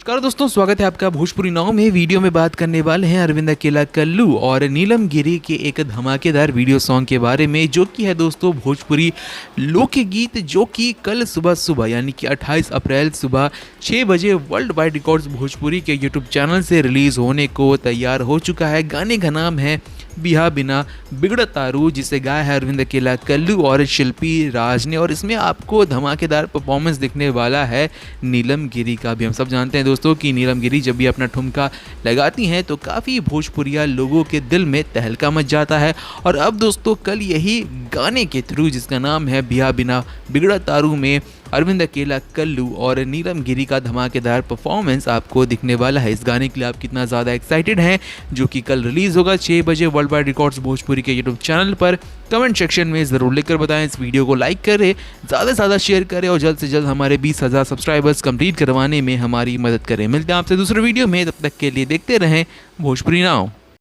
नमस्कार दोस्तों, स्वागत है आपका भोजपुरी नाव में। वीडियो में बात करने वाले हैं अरविंद अकेला कल्लू और नीलम गिरी के एक धमाकेदार वीडियो सॉन्ग के बारे में, जो कि है दोस्तों भोजपुरी लोकगीत, जो कि कल सुबह यानी कि 28 अप्रैल सुबह 6 बजे वर्ल्ड वाइड रिकॉर्ड्स भोजपुरी के यूट्यूब चैनल से रिलीज़ होने को तैयार हो चुका है। गाने का नाम है बिहा बिना बिगड़ तारू, जिसे गाया है अरविंद अकेला कल्लू और शिल्पी राज ने। और इसमें आपको धमाकेदार परफॉर्मेंस दिखने वाला है नीलम गिरी का भी। हम सब जानते हैं दोस्तों कि नीलम गिरी जब भी अपना ठुमका लगाती हैं तो काफ़ी भोजपुरिया लोगों के दिल में तहलका मच जाता है। और अब दोस्तों कल यही गाने के थ्रू, जिसका नाम है बिहा बिना बिगड़ा तारू, में अरविंद अकेला कल्लू और नीलम गिरी का धमाकेदार परफॉर्मेंस आपको दिखने वाला है। इस गाने के लिए आप कितना ज़्यादा एक्साइटेड हैं, जो कि कल रिलीज़ होगा 6 बजे वर्ल्ड वाइड रिकॉर्ड्स भोजपुरी के यूट्यूब चैनल पर। कमेंट सेक्शन में ज़रूर लिखकर बताएं। इस वीडियो को लाइक करें, ज़्यादा से ज़्यादा शेयर करें और जल्द से जल्द हमारे 20,000 सब्सक्राइबर्स कंप्लीट करवाने में हमारी मदद करें। मिलते हैं आपसे दूसरे वीडियो में, तब तक के लिए देखते रहें भोजपुरी नाव।